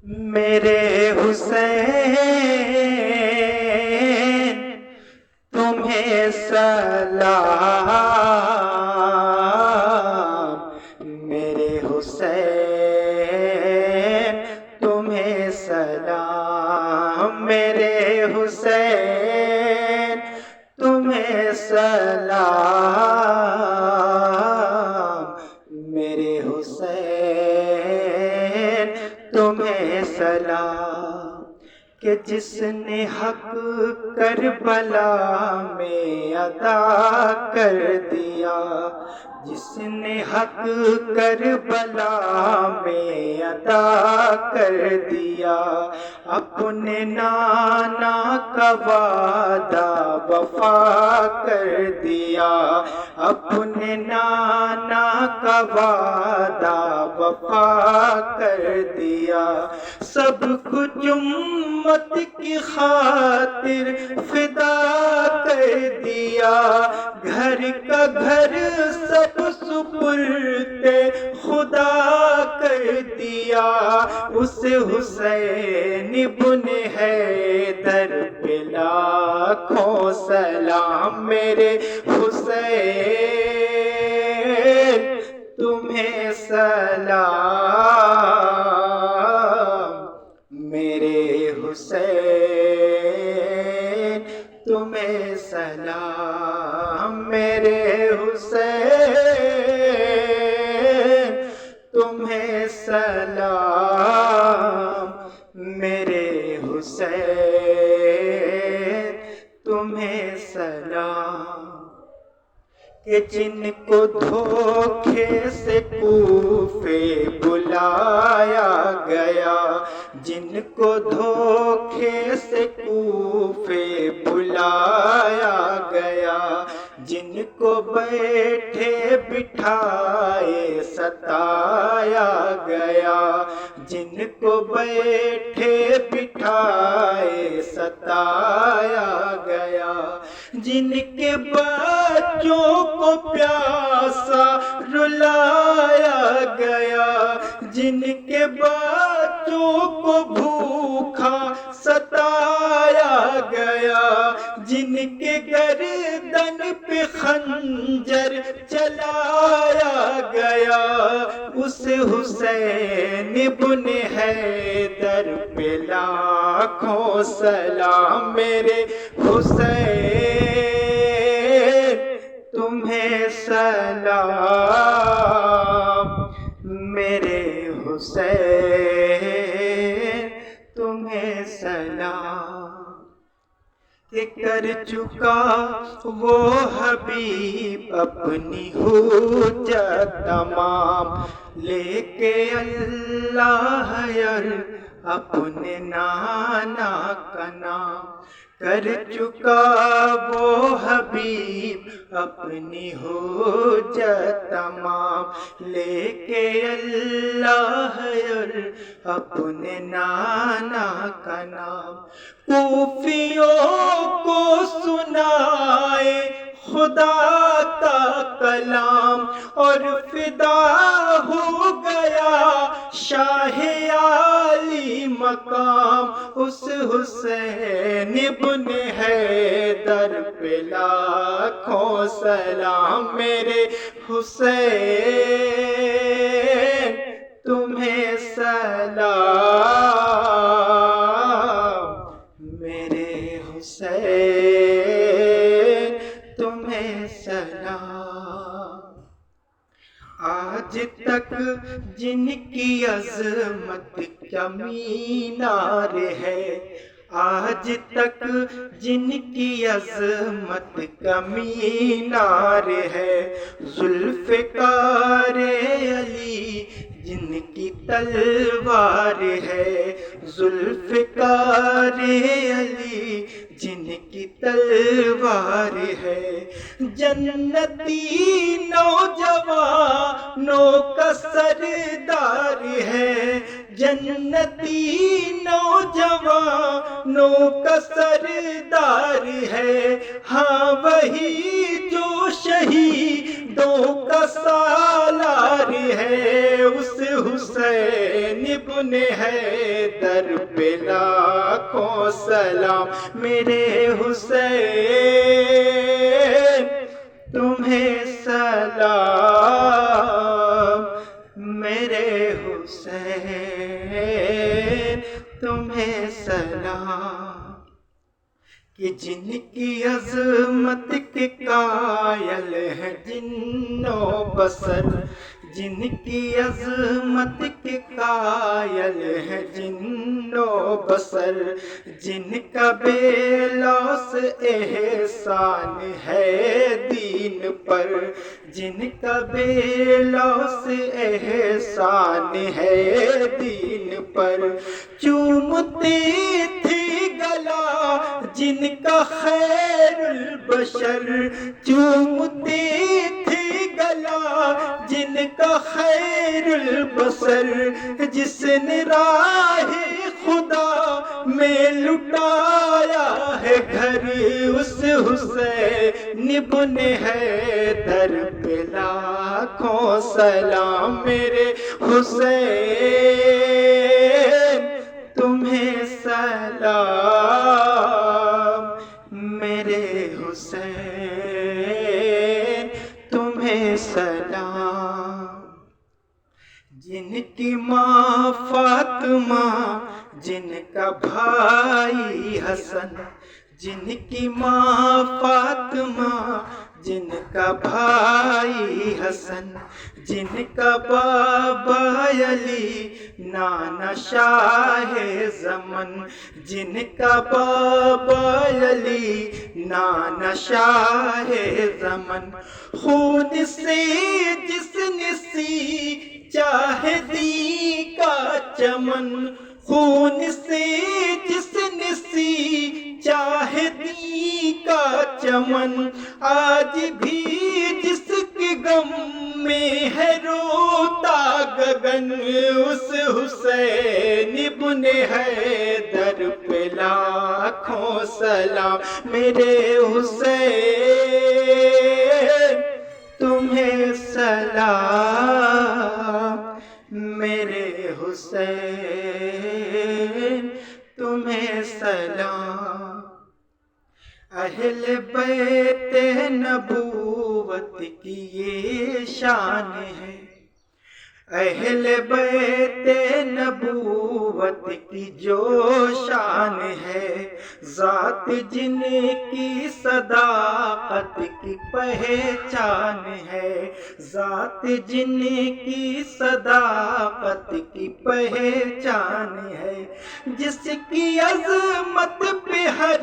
میرے حسین تمہیں سلام، میرے حسین تمہیں سلام، میرے حسین تمہیں سلام، میرے حسین تمہیں سلام، کہ جس نے حق کربلا میں ادا کر دیا، جس نے حق کربلا میں ادا کر دیا، اپنے نانا کا وعدہ وفا کر دیا، اپنے نانا کا وعدہ وفا کر دیا، سب کچھ امت کی خاطر فدا کر دیا، گھر کا گھر سب سپرد خدا کر دیا، اس حسین ابن حیدر پہ لاکھوں سلام، میرے حسین تمہیں سلام، میرے حسین تمہیں سلام، میرے حسین تمہیں سلام، میرے حسین تمہیں سلام، کہ جن کو دھوکے سے کوفے بلایا گیا، جن کو دھوکے سے کوفے بلایا گیا، جن کو بیٹھے بٹھائے ستایا گیا، جن کو بیٹھے بٹھائے ستایا گیا، جن کے بچوں کو پیاسا رلایا گیا، جن کے بچوں کو بھوکا ستایا گیا، جن کے گردن پہ خنجر چلایا گیا، اس حسین ابن حیدر پہ لاکھوں سلام، میرے حسین تمہیں سلام، میرے حسین تمہیں سلام، کہ کر چکا وہ حبیب اپنی حجت تمام، لے کے اللہ اپنے نانا کا نام، کر چکا وہ حبیب اپنی حجت تمام، لے کے اللہ اپنے نانا کا نام، کوفیوں کو سنائے خدا کا کلام، اور فدا ہو گیا شاہ عالی مقام، اس حسین ابن حیدر پہ لاکھوں سلام، میرے حسین تمہیں سلام، میرے حسین تمہیں سلام، آج تک جن کی عظمت کا مینار ہے، آج تک جن کی عظمت کا مینار ہے، ذوالفقار علی جن کی تلوار ہے، ذوالفقار علی جن کی تلوار ہے، جنتی نوجوانوں کا سردار ہے، جنتی نوجوانوں کا سردار ہے، ہاں وہی جو شہیدوں کا سالار ہے، اس حسین ابن حیدر پہ لاکھوں سلام، میرے حسین تمہیں سلام، میرے حسین تمہیں سلام، کہ جن کی عظمت کے قائل ہے جن و بشر، جن کی عظمت کے قائل ہے جن و بشر، جن کا بے لوث احسان ہے دین پر، جن کا بے لوث احسان ہے دین پر، چومتے تھے گلا جن کا خیر البشر، چومتے تھے گلا جن کا خیر البشر، جس نے راہ خدا میں لٹایا ہے گھر، اس حسین ابن حیدر پہ لاکھوں سلام، میرے حسین تمہیں سلام، میرے حسین تمہیں سلام، جن کی ماں فاطمہ، جن کا بھائی حسن، جن کی ماں فاطمہ، جن کا بھائی حسن، جن کا بابا علی نانا شاہ زمن، جن کا بابا علی نانا شاہ زمن، خون سے جس نے سی چاہدی کا چمن، خون سے جس نے سی چاہدی کا چمن، آج بھی جس کے غم میں ہے روتا گگن، اس حسین ابن حیدر پہ لاکھوں سلام، میرے حسین تمہیں سلام، میرے حسین تمہیں سلام، اہل بیت نبوت کی یہ شان ہے، اہل بیت نبوت کی جو شان ہے، ذات جن کی صداقت کی پہچان ہے، ذات جن کی صداقت کی پہچان ہے، جس کی عظمت پہ ہر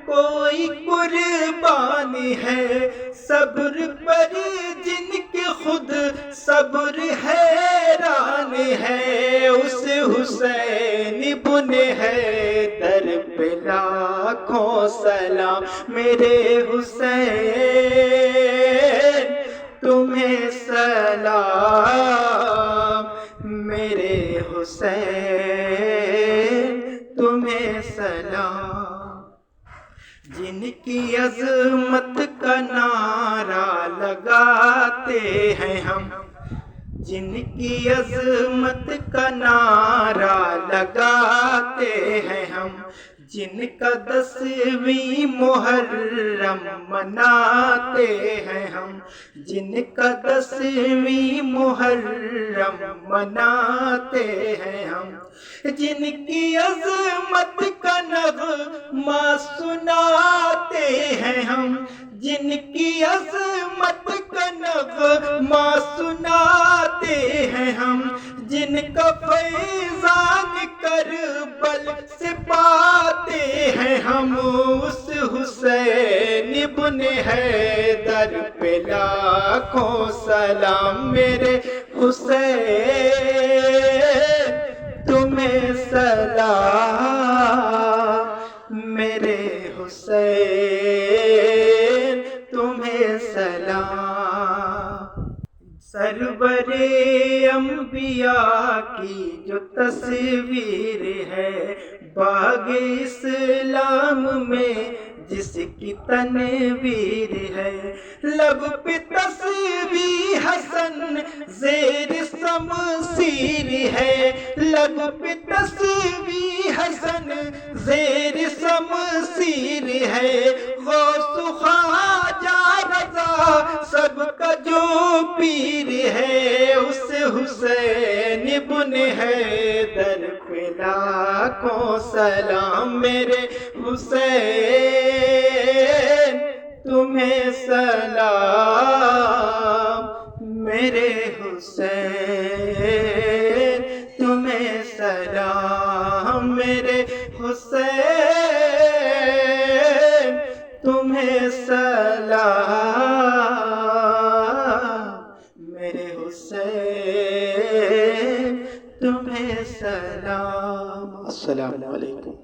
کوئی قربان ہے، صبر پر جن کے خود صبر حیران ہے، اس حسین ابن حیدر پہ لاکھوں سلام، میرے حسین تمہیں سلام، میرے حسین تمہیں سلام، جن کی عظمت کا نعرہ لگاتے ہیں ہم، جن کی عظمت کا نعرہ لگاتے ہیں ہم، جن کا 10ویں محرم مناتے ہیں ہم، جن کا 10ویں محرم مناتے ہیں ہم، جن کی عظمت کا نغمہ سناتے ہیں ہم، جن کی عظمت کا نغمہ سناتے ہیں ہم، جن کا فیضان کربل سے پاتے ہیں ہم، اس حسین ابن حیدر پہ لاکھوں سلام، میرے حسین تمہیں سلام، میرے حسین تمہیں سلام، سرور برے انبیاء کی جو تصویر ہے، باغ اسلام میں جس کی تنویر ہے، لب پہ تسبیح حسن زیر شمشیر ہے، لب پہ تسبیح حسن زیر شمشیر ہے، غوث خواجہ رضا سب کا جو پیر ہے، اس حسین ابن حیدر پہ لاکھوں سلام، میرے حسین تمہیں سلام، میرے حسین تمہیں سلام، میرے حسین تمہیں سلام، میرے حسین تمہیں سلام۔ السلام علیکم۔